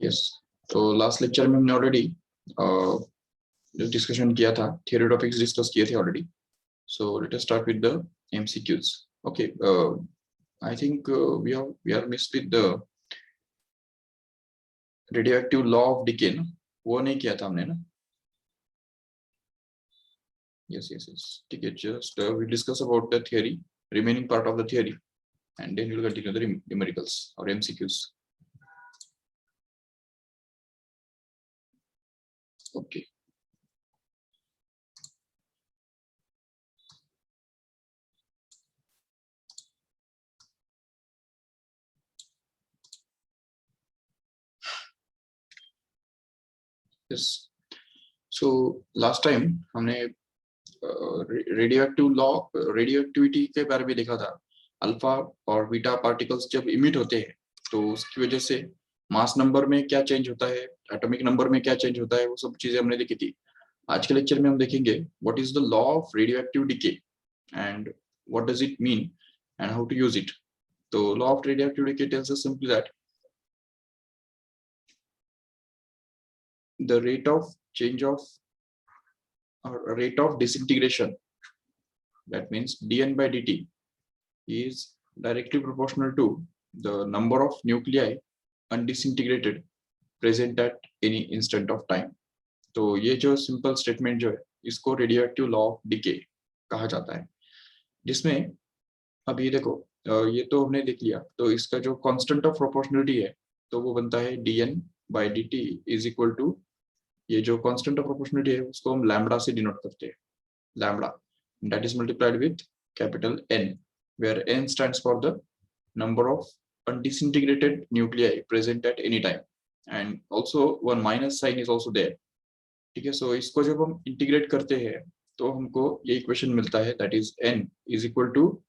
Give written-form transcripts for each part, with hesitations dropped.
Yes, तो last lecture में हमने ऑलरेडी डिस्कशन किया था, थियरी टॉपिक्स डिस्कस किए थे already. So let us start with the MCQs. Okay, I think we are miss with the radioactive law of decay ना, वो नहीं किया था हमने ना. यस यस यस, ठीक है. Just we discuss about the theory, remaining part of the theory, and then we'll continue the numericals or MCQs. Okay. Yes. So last time हमने रेडियोएक्टिविटी के बारे में देखा था. अल्फा और बीटा पार्टिकल्स जब इमिट होते हैं तो उसकी वजह से मास नंबर में क्या चेंज होता है, एटॉमिक नंबर में क्या चेंज होता है, वो सब चीजें हमने देखी थी. आज के लेक्चर में हम देखेंगे what is the law of radioactive decay and what does it mean and how to use it. तो law of radioactive decay tells us simply that the rate of change of or rate of disintegration, that means dn by dt, is directly proportional to the number of nuclei undisintegrated present at any instant of time. तो ये जो simple statement जो है इसको radioactive law of decay कहा जाता है, जिसमें अब ये देखो ये तो हमने देख लिया. तो इसका जो कांस्टेंट ऑफ प्रोपोर्शनलिटी है तो वो बनता है dn by dt is equal to, ये जो कांस्टेंट ऑफ प्रोपोर्शनलिटी है उसको हम लैम्बडा से डिनोट करते हैं. Lambda that is multiplied with capital N, where N stands for the number of undisintegrated nuclei present at any time, and also one minus sign is also there. ठीक है. सो इसको जब हम इंटीग्रेट करते हैं तो हमको ये इक्वेशन मिलता है, that is N is equal to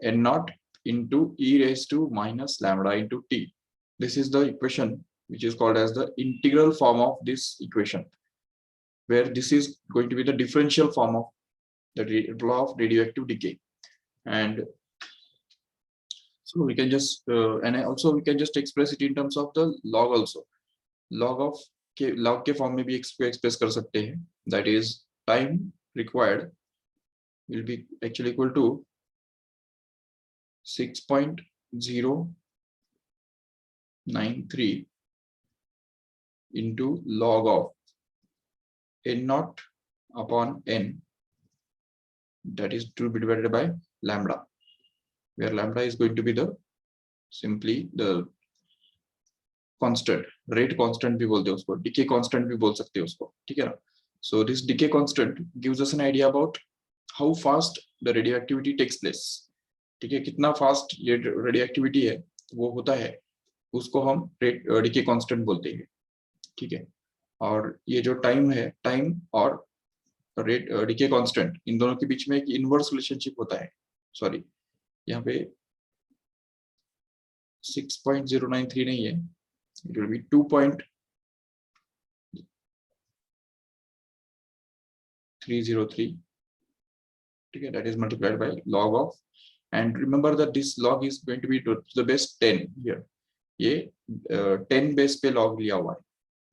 N not into e raised to minus lambda into t. This is the equation which is called as the integral form of this equation, where this is going to be the differential form of the law of radioactive decay. And so we can just and also we can just express it in terms of the log also. Log of log के form में भी express कर सकते हैं, that is time required will be actually equal to 6.093 into log of n naught upon n, that is to be divided by lambda, where lambda is going to be the simply the constant, rate constant भी बोलते हैं उसको, decay constant भी बोल सकते हैं उसको. ठीक है ना. So this decay constant gives us an idea about how fast the radioactivity takes place. ठीक है, कितना फास्ट ये रेडियोएक्टिविटी है वो होता है, उसको हम डिके कांस्टेंट बोलते हैं. ठीक है. और ये जो टाइम है, टाइम और रेट डिके कांस्टेंट, इन दोनों के बीच में एक इनवर्स रिलेशनशिप होता है. सॉरी, यहाँ पे 6.093 नहीं है, it will be 2.303. ठीक है, that is multiplied by log of, and remember that this log is going to be to the base 10 here. ये 10 बेस पे log लिया हुआ है,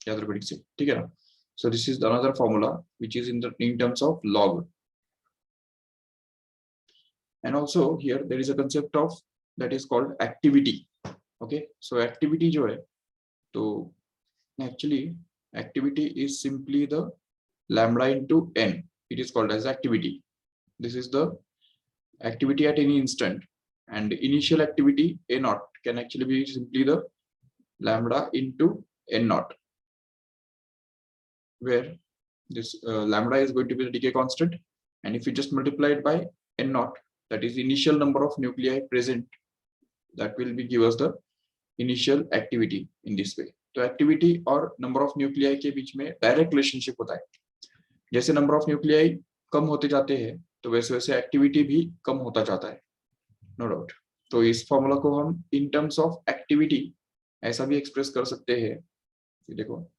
याद रखो ठीक से. ठीक है ना. So this is another formula which is in terms of log. And also here there is a concept of that is called activity. Okay, so activity जो है, तो actually activity is simply the lambda into n. It is called as activity. This is the activity at any instant, and initial activity a naught can actually be simply the lambda into n naught, where this lambda is going to be the decay constant, and if you just multiply it by n naught, that is initial number of nuclei present, that will be give us the initial activity in this way. तो activity और number of nuclei के बीच में direct relationship होता है. जैसे number of nuclei कम होते जाते हैं तो वैसे वैसे एक्टिविटी भी कम होता जाता है, नो डाउट. तो इस फॉर्मूला को हम इन टर्म्स ऑफ एक्टिविटी ऐसा भी एक्सप्रेस कर सकते हैं. देखो,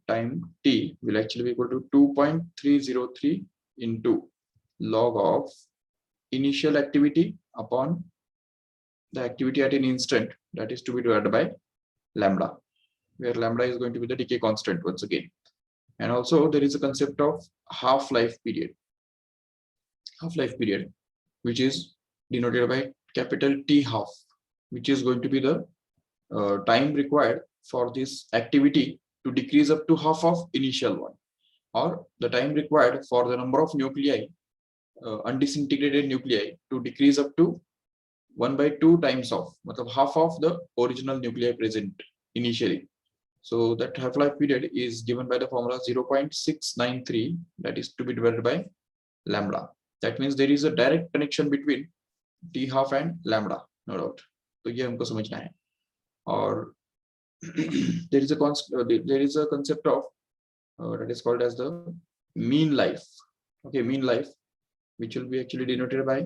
time t will actually be equal to 2.303 into log of initial activity upon the activity at an instant, that is to be divided by lambda. where lambda is going to be the decay constant once again. And also there is a concept of half-life period, which is denoted by capital T half, which is going to be the time required for this activity to decrease up to half of initial one, or the time required for the number of nuclei, undisintegrated nuclei, to decrease up to 1/2 times of, half of the original nuclei present initially. So that half-life period is given by the formula 0.693, that is to be divided by lambda. That means there is a direct connection between T half and lambda, no doubt. तो ये हमको समझना है. और there is a concept of that is called as the mean life. Okay, mean life, which will be actually denoted by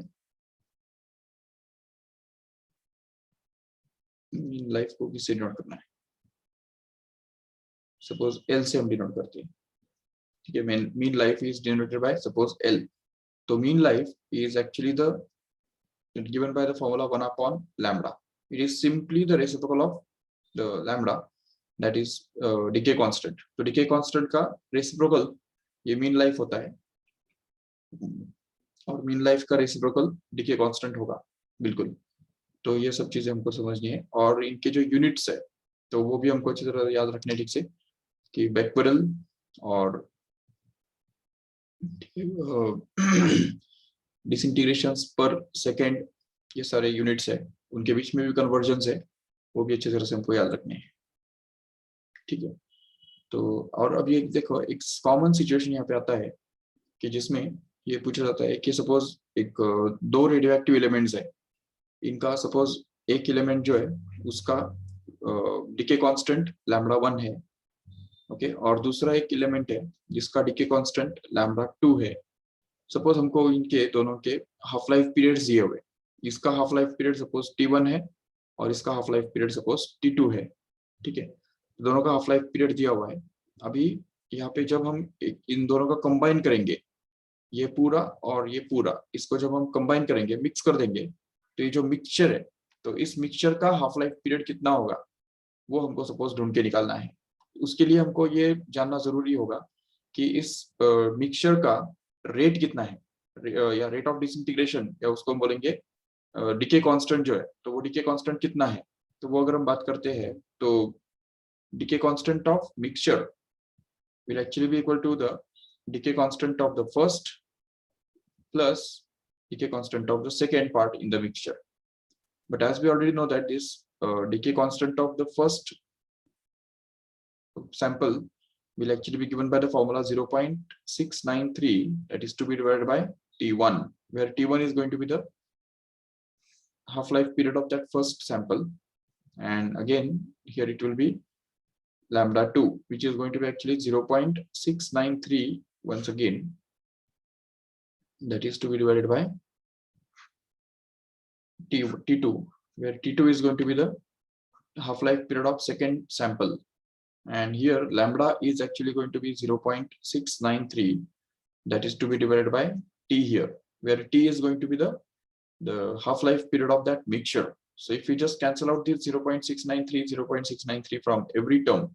mean life को किससे denote करना है? Suppose L से हम डिनोट करते हैं. ठीक है, mean life is denoted by suppose L. So mean life is actually given by the formula 1 upon lambda. It is simply the reciprocal of the lambda, that is decay constant. तो decay constant का reciprocal ये mean life होता है, और mean life का reciprocal decay constant होगा बिल्कुल. तो ये सब चीजें हमको समझनी है, और इनके जो यूनिट्स है तो वो भी हमको अच्छी तरह याद रखने ठीक से, कि बेक्वेरल और डिसइंटीग्रेशंस पर सेकेंड, ये सारे यूनिट्स है, उनके बीच में भी कन्वर्जन्स है, वो भी अच्छी तरह से हमको याद रखने हैं. ठीक है. तो और अब ये देखो, एक कॉमन सिचुएशन यहाँ पे आता है कि जिसमें ये पूछा जाता है कि सपोज एक दो रेडियो एक्टिव एलिमेंट्स है, इनका सपोज एक एलिमेंट जो है उसका डिके कांस्टेंट लैम्बडा 1 है, ओके, और दूसरा एक एलिमेंट है जिसका डिके कांस्टेंट लैम्बडा 2 है. सपोज हमको इनके दोनों के हाफ लाइफ पीरियड्स दिए हुए, इसका half life period suppose T1 है और इसका half life period suppose T2 है. ठीक है, दोनों का हाफ लाइफ पीरियड दिया हुआ है. अभी यहाँ पे जब हम इन दोनों का कंबाइन करेंगे, ये पूरा और ये पूरा, इसको जब हम कंबाइन करेंगे, मिक्स कर देंगे, तो ये जो मिक्सचर है, तो इस मिक्सचर का हाफ लाइफ पीरियड कितना होगा वो हमको सपोज ढूंढ के निकालना है. उसके लिए हमको ये जानना जरूरी होगा कि इस मिक्सचर का रेट कितना है, या रेट ऑफ डिसइंटीग्रेशन, या उसको हम बोलेंगे डिके कांस्टेंट जो है, तो वो डिके कांस्टेंट कितना है. तो वो अगर हम बात करते हैं तो decay constant of mixture will actually be equal to the decay constant of the first plus decay constant of the second part in the mixture. But as we already know that this decay constant of the first sample will actually be given by the formula 0.693, that is to be divided by T1, where T1 is going to be the half-life period of that first sample, and again here it will be lambda 2, which is going to be actually 0.693 once again, that is to be divided by T2, where T2 is going to be the half-life period of second sample, and here lambda is actually going to be 0.693, that is to be divided by T here, where T is going to be the half-life period of that mixture. So if we just cancel out this 0.693 from every term,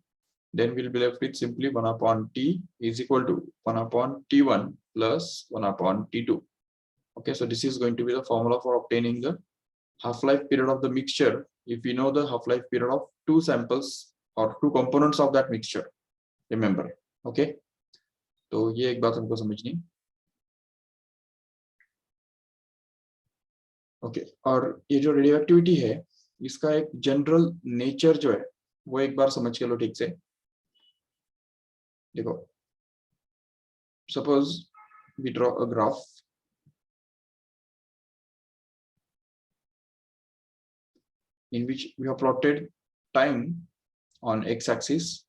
then we'll be left with simply 1 upon T is equal to 1 upon T1 plus 1 upon T2. Okay, so this is going to be the formula for obtaining the half-life period of the mixture if we know the half-life period of two samples or two components of that mixture. Remember, okay? तो ये एक बात हमको समझनी. Okay, और ये जो radio activity है, इसका एक जनरल नेचर जो है वो एक बार समझ के लो ठीक से. देखो, suppose we draw a graph in which we have plotted time on x-axis,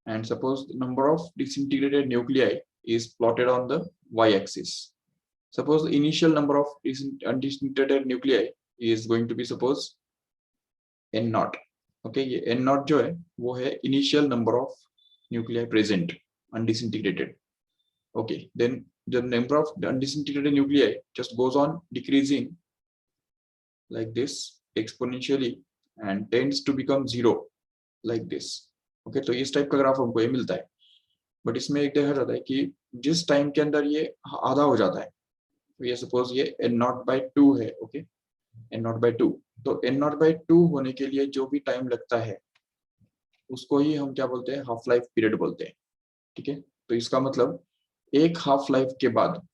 and suppose the number of disintegrated nuclei is plotted on the y-axis. Suppose the initial number of undisintegrated nuclei is going to be suppose n naught. Okay, ये n naught जो है वो है initial number of nuclei present undisintegrated. Okay, then the number of undisintegrated nuclei just goes on decreasing like this exponentially and tends to become 0 like this. Okay, तो इस type का graph हमको ये मिलता है। बट इसमें एक देखा जाता है कि जिस टाइम के अंदर ये आधा हो जाता है, तो ये सपोज ये n0/2 है। ओके, n0/2, तो n0/2 होने के लिए जो भी टाइम लगता है उसको ही हम क्या बोलते हैं, हाफ लाइफ पीरियड बोलते हैं। ठीक है, तो इसका मतलब एक हाफ लाइफ के बाद,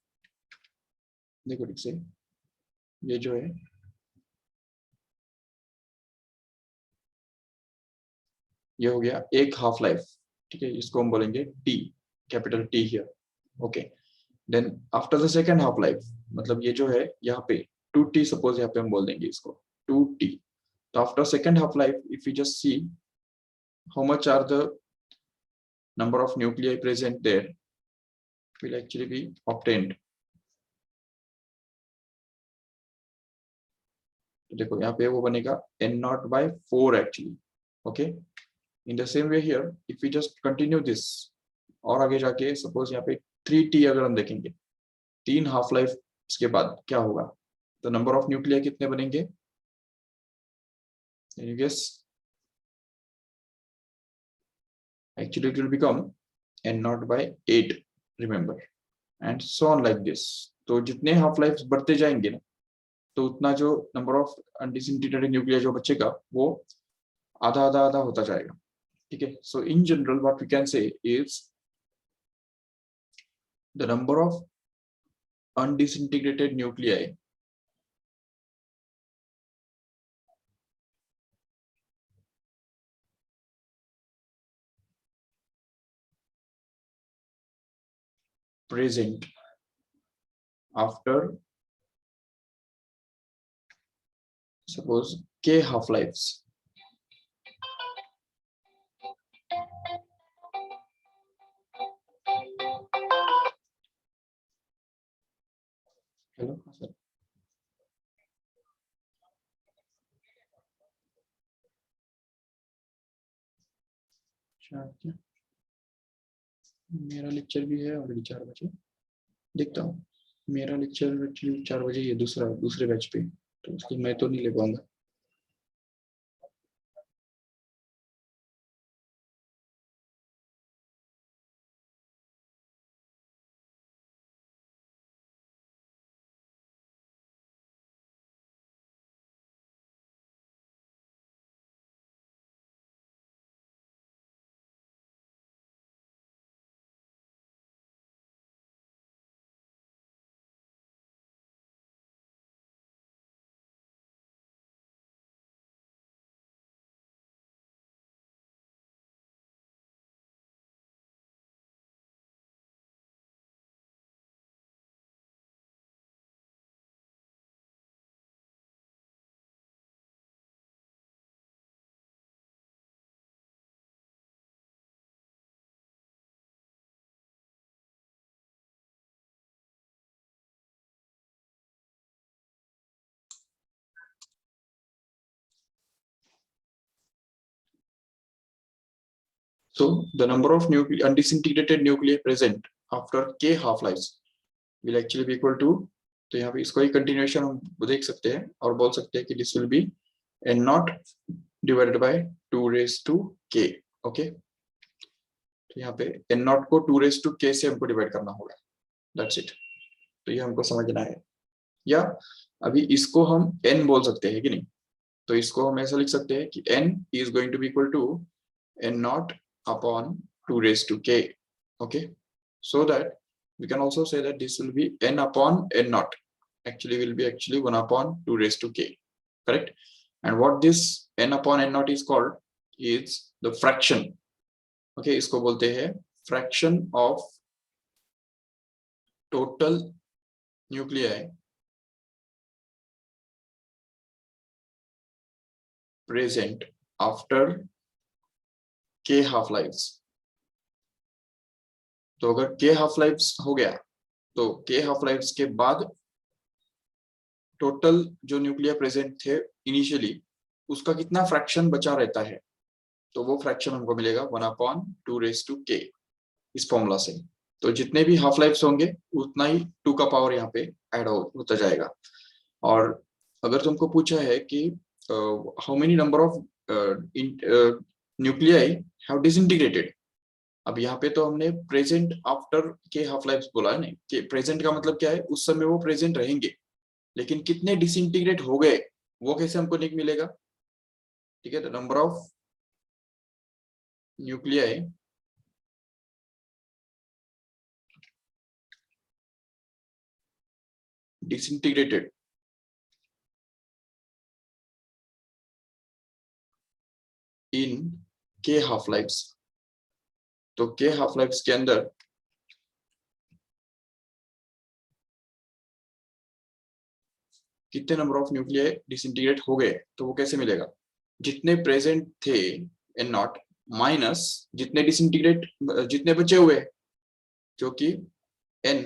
देखो ठीक से, ये जो है ये हो गया एक हाफ लाइफ। ठीक है, इसको हम बोलेंगे T, capital T here. Okay, then after the second half life, मतलब ये जो है यहाँ पे 2t, सपोज यहाँ पे हम बोल देंगे इसको 2t। तो after second half life, if you just see how much are the number of nuclei present there, will actually be obtained। तो देखो यहाँ पे वो बनेगा n0/4 actually. Okay, in the same way here if you just continue this, और आगे जाके suppose यहाँ पे 3t अगर हम देखेंगे, 3 हाफ लाइफ के बाद क्या होगा, तो नंबर ऑफ न्यूक्लिया कितने बनेंगे, you guess? Actually it will become n0/8, remember, and so on like this। तो जितने हाफ लाइफ बढ़ते जाएंगे ना, तो उतना जो नंबर ऑफ अनडिसइंटीग्रेटेड न्यूक्लिया जो बचेगा वो आधा आधा आधा होता जाएगा। ठीक है, so in general what we can say is the number of undisintegrated nuclei present after suppose k half lives। Hello sir, क्या मेरा लेक्चर भी है ऑलरेडी 4 बजे, देखता हूँ। मेरा लेक्चर एक्चुअली 4 बजे ही है, दूसरे बैच पे, तो उसकी मैं तो नहीं ले पाऊंगा। So the number of undisintegrated nuclei present after k half lives will actually be equal to, तो यहाँ पे इसको ही कंटिन्यूएशन हम देख सकते हैं और बोल सकते हैं कि this will be n0 divided by 2⁻k। Okay, तो यहाँ पे n0 को 2⁻k से हमको डिवाइड करना होगा, दैट्स इट। तो ये हमको समझना है, या अभी इसको हम n बोल सकते हैं कि नहीं, तो इसको हम ऐसा लिख सकते हैं कि n is going to be equal to n0 upon 2⁻k। okay, so that we can also say that this will be n upon n0, actually will be actually 1 upon 2⁻k, correct? And what this n upon n0 is called is the fraction। okay, इसको बोलते हैं fraction of total nuclei present after k half lives। तो अगर k half lives हो गया, तो k half lives के बाद टोटल जो न्यूक्लियर प्रेजेंट थे इनिशियली, उसका कितना फ्रैक्शन बचा रहता है, तो वो फ्रैक्शन हमको मिलेगा 1/2⁻k इस फॉर्मूला से। तो जितने भी हाफ लाइव्स होंगे उतना ही 2 का पावर यहाँ पे ऐड होता जाएगा। और अगर तुमको पूछा है कि how many number of nuclei have disintegrated. अब यहाँ पे तो हमने प्रेजेंट आफ्टर के हाफ लाइफ बोला है ना, कि प्रेजेंट का मतलब क्या है, उस समय वो प्रेजेंट रहेंगे, लेकिन कितने डिसइंटीग्रेट हो गए वो कैसे हमको नहीं मिलेगा। ठीक है, तो नंबर ऑफ न्यूक्लियाई डिसइंटीग्रेटेड इन के हाफ लाइफ्स। तो के हाफ लाइफ्स के अंदर कितने नंबर ऑफ न्यूक्लियाई डिसइंटीग्रेट हो गए, तो वो कैसे मिलेगा, जितने प्रेजेंट थे एन नॉट माइनस जितने डिसइंटीग्रेट जितने बचे हुए, जो कि एन,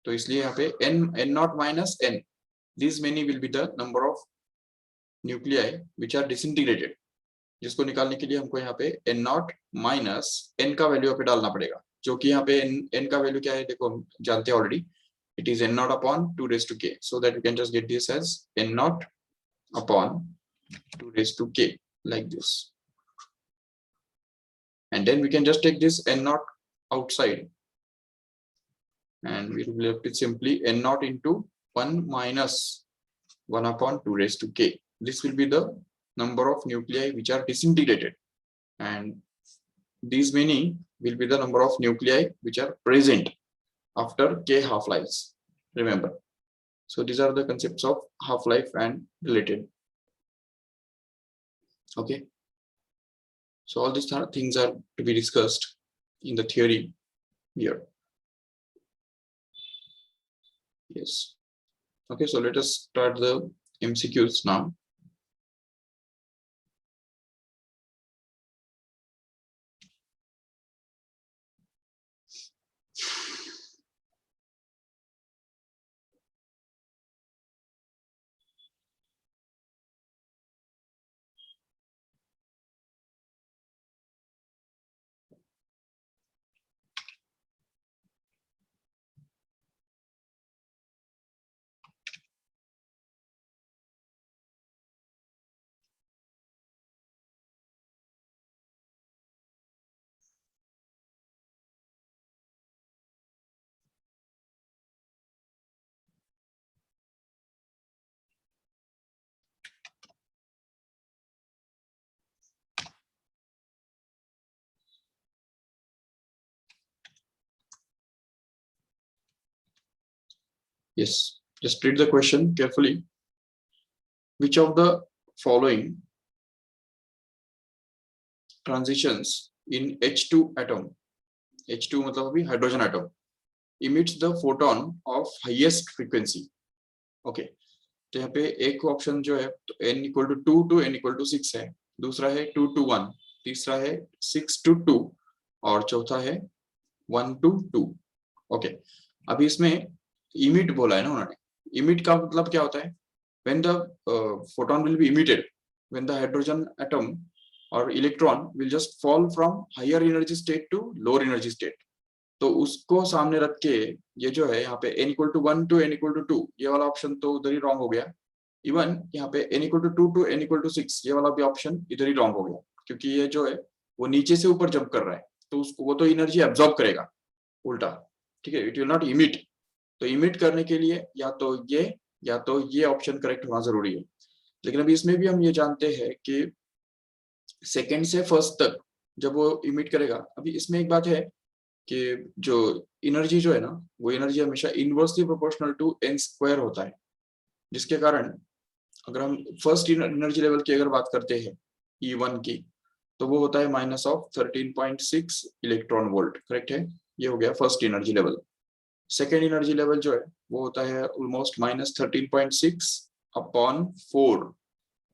तो इसलिए यहाँ पे N N not minus N, this many will be the number of nuclei which are disintegrated, जिसको निकालने के लिए हमको यहाँ पे एन नॉट माइनस एन का वैल्यू पे डालना पड़ेगा, जो कि यहाँ पे एन का वैल्यू क्या है देखो हम जानते हैं already, it is n naught upon 2 raised to k, so that we can just get this as n naught upon 2 raised to k, like this, and then we can just take this n naught outside and we will be left with simply n naught into 1 minus 1 upon 2 raised to k. This will be the number of nuclei which are disintegrated, and these many will be the number of nuclei which are present after k half lives, remember. So these are the concepts of half life and related. Okay, so all these things are to be discussed in the theory here. Yes. Okay, so let us start the MCQs now. Yes, just read the question carefully. Which of the following transitions in H2 atom, H2 मतलब अभी hydrogen atom, emits the photon of highest frequency? Okay, तो यहाँ पे एक option जो है तो n equal to 2 to n equal to 6 है, दूसरा है 2 to 1, तीसरा है 6 to 2 और चौथा है 1 to 2. ओके, अभी इसमें इमिट बोला है ना उन्होंने, इमिट का मतलब क्या होता है, when the photon will be emitted when the hydrogen atom or electron will just fall from higher energy state to lower energy state. तो उसको सामने रख के ये जो है यहाँ पे n equal to 1 to n equal to 2, ये वाला ऑप्शन तो उधर ही रॉन्ग हो गया. इवन यहाँ पे n equal to 2 to n equal to 6, ये वाला भी ऑप्शन इधर ही रॉन्ग हो गया, क्योंकि ये जो है वो नीचे से ऊपर जंप कर रहा है, तो उसको वो तो एनर्जी एब्जॉर्ब करेगा उल्टा. ठीक है, इट विल नॉट इमिट. तो इमिट करने के लिए या तो ये ऑप्शन करेक्ट होना जरूरी है. लेकिन अभी इसमें भी हम ये जानते हैं कि सेकेंड से फर्स्ट तक जब वो इमिट करेगा, अभी इसमें एक बात है कि जो एनर्जी जो है ना, वो एनर्जी हमेशा inversely proportional to n square होता है, जिसके कारण अगर हम फर्स्ट एनर्जी लेवल की अगर बात करते हैं E1 की, तो वो होता है minus of 13.6 electron volt. Correct है, ये हो गया first energy level. Second energy level जो है वो होता है ऑलमोस्ट माइनस 13.6 अपॉन 4.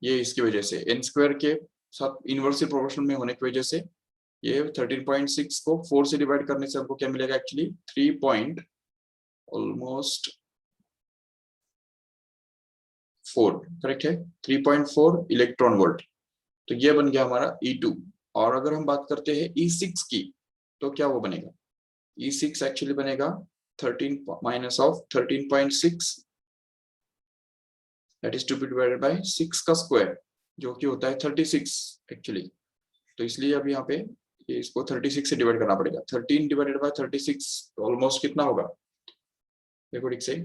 ये इसकी वजह से n स्क्वायर के साथ इनवर्सली प्रोपोर्शनल में होने की वजह से ये 13.6 को 4 से डिवाइड करने से हमको क्या मिलेगा, एक्चुअली 3 ऑलमोस्ट 4. करेक्ट है, 3.4 इलेक्ट्रॉन वोल्ट. तो ये बन गया हमारा E2. और अगर हम बात करते हैं E6 की, तो क्या वो बनेगा, E6 एक्चुअली बनेगा 13 minus of 13.6 that is to be divided by 6 का स्क्वायर, जो कि होता है 36 एक्चुअली. तो इसलिए अब यहाँ पे ये इसको 36 से डिवाइड करना पड़ेगा। 13 डिवाइडेड बाय 36 ऑलमोस्ट कितना होगा, देखो ठीक से।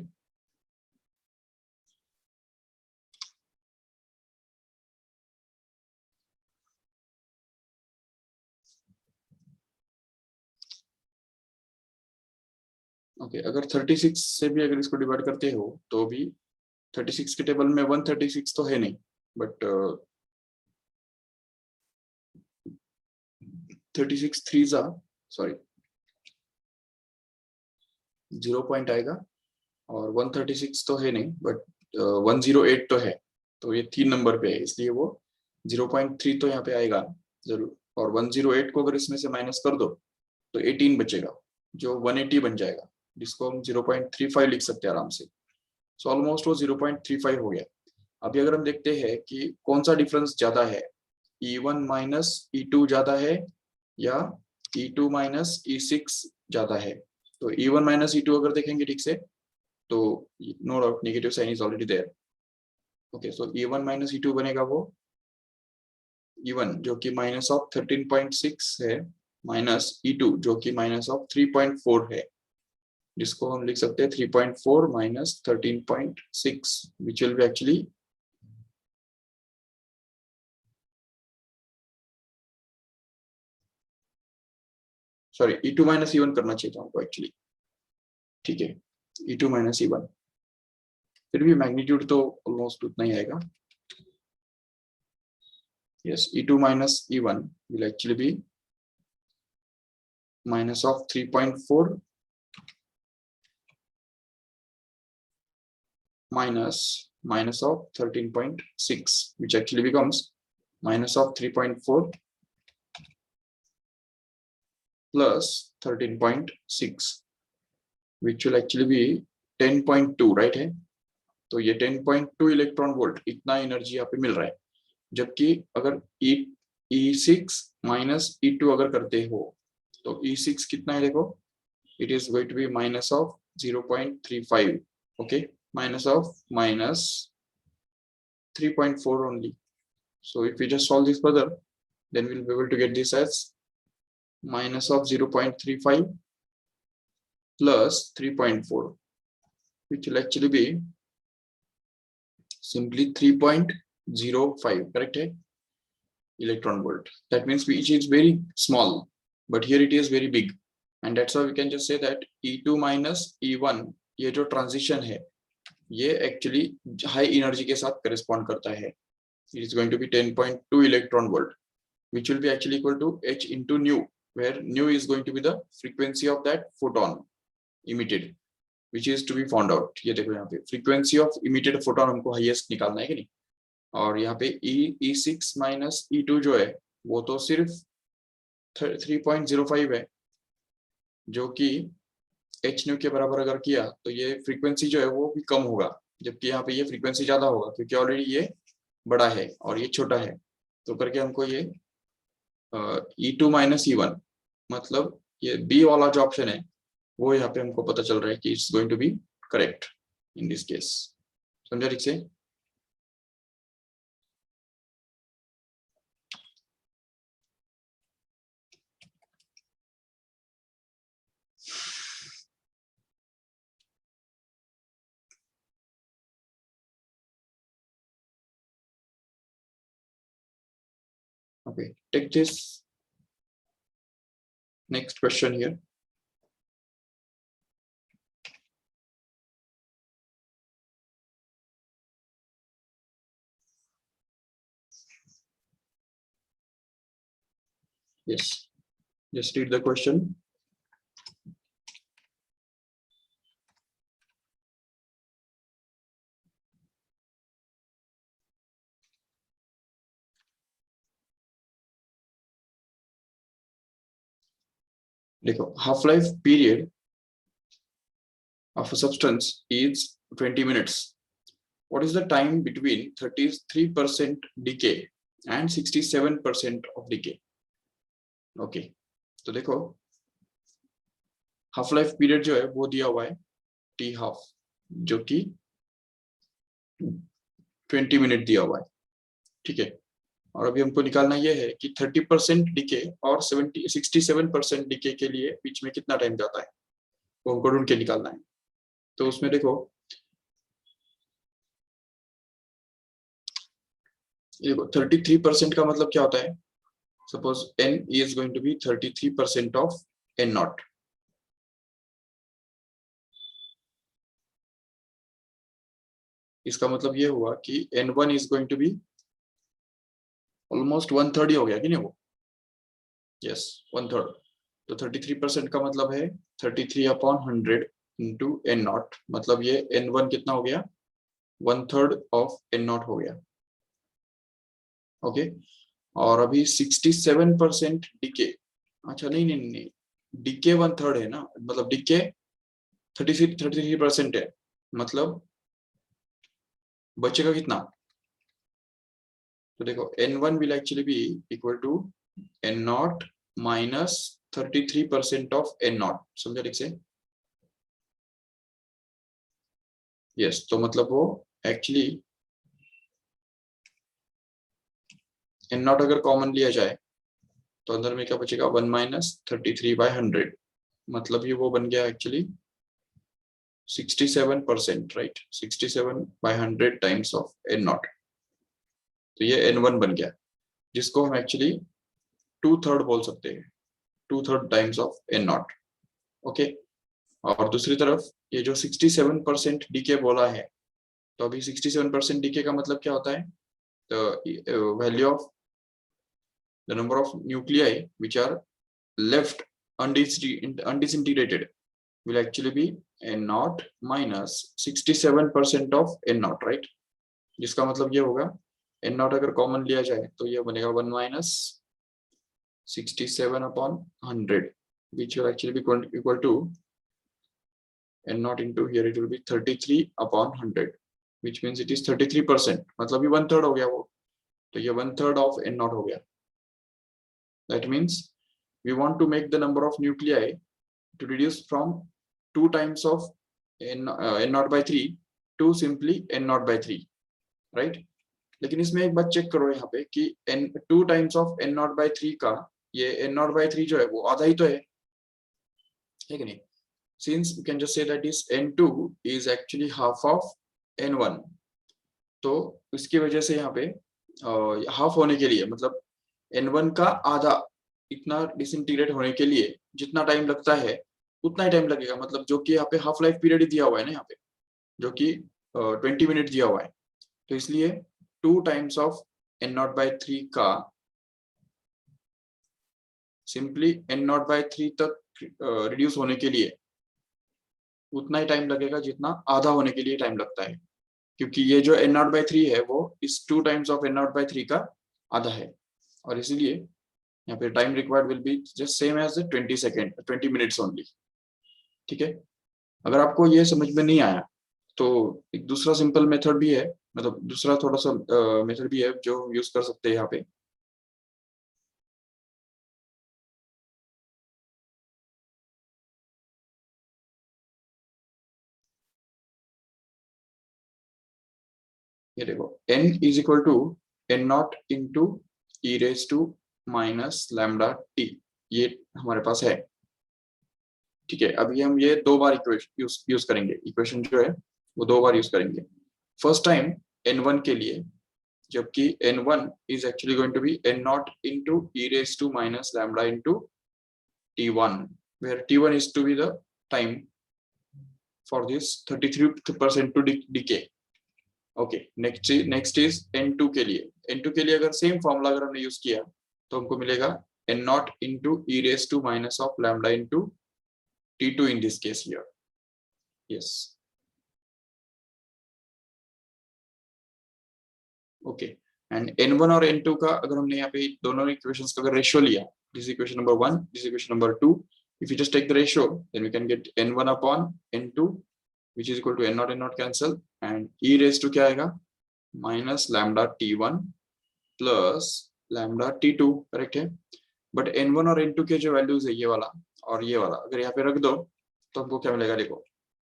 ओके, अगर 36 से भी अगर इसको डिवाइड करते हो तो भी 36 के टेबल में 136 तो है नहीं, बट 36 थ्री जा सॉरी 0 पॉइंट आएगा, और 136 तो है नहीं, बट 108 तो है। तो ये 3 नंबर पे है, इसलिए वो 0.3 तो यहाँ पे आएगा जरूर। और 108 को अगर इसमें से माइनस कर दो तो 18 बचेगा, जो 180 बन जाएगा, जिसको हम 0.35 लिख सकते हैं आराम से। सो ऑलमोस्ट वो 0.35 हो गया। अभी अगर हम देखते हैं कि कौन सा डिफरेंस ज्यादा है, E1 माइनस E2 ज्यादा है या E2 माइनस E6 ज्यादा है। तो E1 माइनस E2 अगर देखेंगे ठीक से, तो no doubt negative sign is already there. Okay, so E1 minus E2 बनेगा वो E1 जो कि माइनस ऑफ 13.6 है, माइनस E2 जो कि माइनस ऑफ 3.4 है, जिसको हम लिख सकते हैं 3.4 minus 13.6, which will be actually sorry E2 minus E1 करना चाहिए था हमको एक्चुअली। ठीक है, E2 माइनस E1, फिर भी मैग्नीट्यूड तो ऑलमोस्ट उतना ही आएगा। Yes, E2 minus E1 will actually be minus of 3.4 minus of 13.6, which actually becomes minus of 3.4 plus 13.6, which will actually be 10.2, right है। तो ये 10.2 इलेक्ट्रॉन वोल्ट इतना एनर्जी यहाँ पे मिल रहा है। जबकि अगर E6 माइनस E2 अगर करते हो तो E6 कितना है, देखो it is going to be minus of 0.35, okay, minus of minus 3.4 only. So if we just solve this further, then we'll be able to get this as minus of 0.35 plus 3.4, which will actually be simply 3.05, correct है, electron volt. That means which is very small, but here it is very big, and that's why we can just say that E2 minus E1 ये जो transition है ये actually high energy के साथ correspond करता है। It is going to be 10.2 electron volt, which will be actually equal to h into nu, where nu is going to be the frequency of that photon emitted, which is to be found out। ये देखो यहाँ पे frequency of emitted photon हमको highest निकालना है कि नहीं, और यहाँ पे E6 माइनस E2 जो है वो तो सिर्फ 3.05 है, जो कि एच न्यू के बराबर अगर किया तो ये फ्रीक्वेंसी जो है वो भी कम होगा, जबकि यहाँ पे ये फ्रीक्वेंसी ज्यादा होगा, क्योंकि ऑलरेडी ये बड़ा है और ये छोटा है। तो करके हमको ये E2 माइनस E1 मतलब ये बी वाला जो ऑप्शन है वो यहाँ पे हमको पता चल रहा है कि it's going to be correct in this case. समझा ठीक से? Okay, take this next question here. Yes, just read the question. देखो, half life period of a substance is 20 minutes. What is the time between 33% decay and 67% of decay? Okay, तो देखो half life period जो है वो दिया हुआ है T half, जो कि 20 मिनट दिया हुआ है। ठीक है, और अभी हमको निकालना ये है कि 30% डीके और 67% डीके के लिए बीच में कितना टाइम जाता है, वो हमको ढूंढ के निकालना है। तो उसमें देखो, ये देखो 33% का मतलब क्या होता है। Suppose n is going to be 33% of n naught। इसका मतलब ये हुआ कि n1 is going to be almost 1/3 ही हो गया कि नहीं वो, यस 1/3। तो 33% का मतलब है 33/100 इंटू n नॉट, मतलब ये n1 कितना हो गया, 1/3 ऑफ n नॉट हो गया। ओके, और अभी 67% डीके, अच्छा नहीं नहीं नहीं, डीके 1/3 है ना, मतलब डीके 33% है, मतलब बचेगा कितना। तो देखो n1 will actually be equal to n naught minus 33% of n naught, समझा ठीक से। यस, तो मतलब वो एक्चुअली n नॉट अगर कॉमन लिया जाए तो अंदर में क्या बचेगा, 1 माइनस 33/100, मतलब ये वो बन गया actually 67%, right, 67/100 times of n not. तो ये n1 बन गया, जिसको हम एक्चुअली 2/3 बोल सकते हैं, 2/3 times of n not. Okay, और दूसरी तरफ ये जो 67% डीके बोला है, तो अभी 67% डीके का मतलब क्या होता है, तो value of the number of nuclei which are left undisintegrated will actually be n naught minus 67% of n naught, right। जिसका मतलब ये होगा n naught अगर कॉमन लिया जाए तो ये बनेगा 1 minus 67/100 which will actually be equal to n naught into here it will be 33/100 which means it is 33%, मतलब ये 1/3 हो गया वो, तो ये 1/3 of n naught हो गया। That means we want to make the number of nuclei to reduce from 2 times of n naught by 3 to simply n naught by 3, right। लेकिन इसमें एक बात चेक करो यहाँ पे कि n 2 times of n naught by 3 का ये n naught by 3 जो है वो आधा ही तो है कि नहीं। Since we can just say that is n2 is actually half of n1, तो इसकी वजह से यहाँ पे हाफ होने के लिए मतलब n1 का आधा इतना डिसइंटीग्रेट होने के लिए जितना टाइम लगता है उतना ही टाइम लगेगा, मतलब जो कि यहाँ पे हाफ लाइफ पीरियड दिया हुआ है ना यहाँ पे, जो कि 20 मिनट दिया हुआ है। तो इसलिए 2 टाइम्स ऑफ n0/3 का सिंपली n0/3 तक रिड्यूस होने के लिए उतना ही टाइम लगेगा जितना आधा होने के लिए टाइम लगता है, क्योंकि ये जो n0/3 है वो इस 2 टाइम्स ऑफ n0/3 का आधा है, और इसीलिए यहाँ पे time required will be just same as 20 minutes only. ठीक है, अगर आपको ये समझ में नहीं आया तो एक दूसरा सिंपल मेथड भी है, मतलब दूसरा थोड़ा सा मेथड भी है जो यूज कर सकते हैं यहाँ पे। ये देखो n is equal to n0 into e raise to minus lambda t, ये हमारे पास है। ठीक है, अभी हम ये 2 बार इक्वेशन यूज करेंगे, इक्वेशन जो है वो 2 बार यूज करेंगे। फर्स्ट टाइम n1 के लिए, जबकि n1 is actually going to be n0 into e raised to minus lambda into t1, where t1 is to be the time for this 33% to decay। Okay, next is n2 के लिए, n2 के लिए अगर same formula अगर हमने use किया तो हमको मिलेगा n0 into e raised to minus of lambda into t2 in this case here। yes, okay, and n1 और n2 का अगर हमने यहाँ पे दोनों इक्वेशंस का अगर रेशियो लिया, this equation number 1, this equation number 2, if you just take the ratio then we can get n1 upon n2 which is equal to n0 cancel and e raised to क्या आएगा minus lambda t1 plus lambda t2, correct है। But n1 और n2 के जो values है ये वाला और ये वाला अगर यहाँ पे रख दो तो हमको क्या मिलेगा, देखो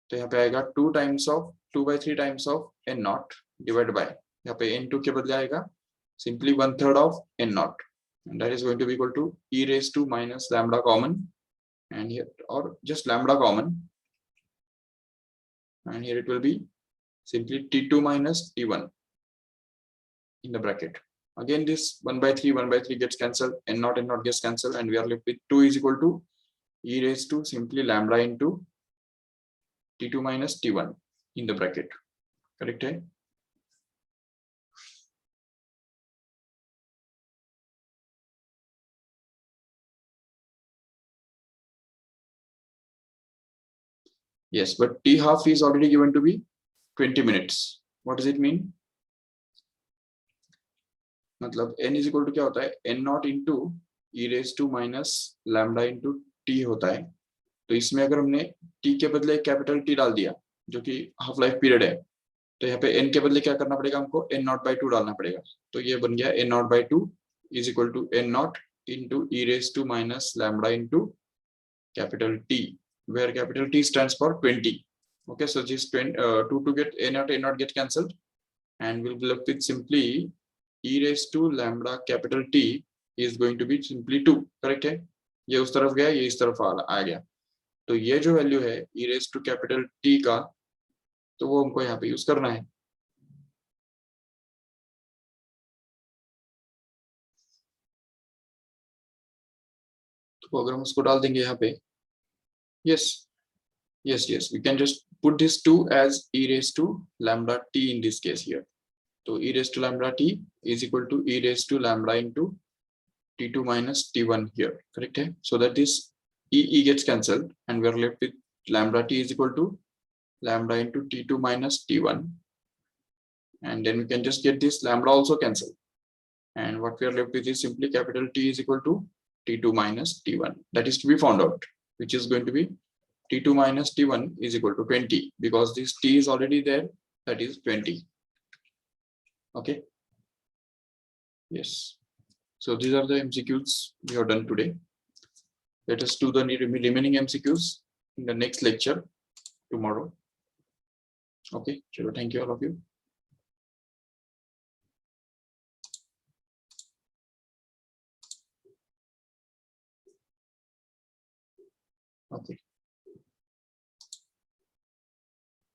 तो यहाँ पे आएगा 2 times of 2/3 times of n0 divide by यहाँ पे n2 के बदले आएगा simply 1/3 of n naught, and that is going to be equal to e raised to minus lambda common, and here, or just lambda common, and here it will be simply t2 minus t1 in the bracket. Again, this 1/3 gets cancelled, n naught gets cancelled, and we are left with 2 is equal to e raised to simply lambda into t2 minus t1 in the bracket. Correct? Eh? Yes, but t half is already given to be 20 minutes. What does it mean? मतलब n is equal to क्या होता है, n naught into e raised to minus lambda into t होता है. तो इसमें अगर हमने t के बदले कैपिटल T डाल दिया जो कि हाफ लाइफ पीरियड है, तो यहाँ पे n के बदले क्या करना पड़ेगा, हमको n naught by 2 डालना पड़ेगा. तो ये बन गया n naught by 2 is equal to n naught into e raised to minus lambda into capital T, where capital T stands for 20. Okay, so this 2 to get n naught get cancelled, and we'll be left with simply e raised to lambda capital T is going to be simply 2. Correct है, ये उस तरफ गया, ये इस तरफ आ गया. तो ये जो वैल्यू है e raised to capital T का, तो वो हमको यहाँ पे यूज करना है. तो अगर हम उसको डाल देंगे यहाँ पे, yes, yes, we can just put this 2 as e raised to lambda t in this case here. So e raised to lambda t is equal to e raised to lambda into t2 minus t1 here. Correct? Hai? So that this e gets cancelled, and we are left with lambda t is equal to lambda into t2 minus t1, and then we can just get this lambda also cancelled, and what we are left with is simply capital T is equal to t2 minus t1. That is to be found out, which is going to be t2 minus t1 is equal to 20, because this t is already there, that is 20. Okay, yes. So these are the MCQs we have done today. Let us do the remaining MCQs in the next lecture tomorrow. Okay, sure. Thank you, all of you. Okay.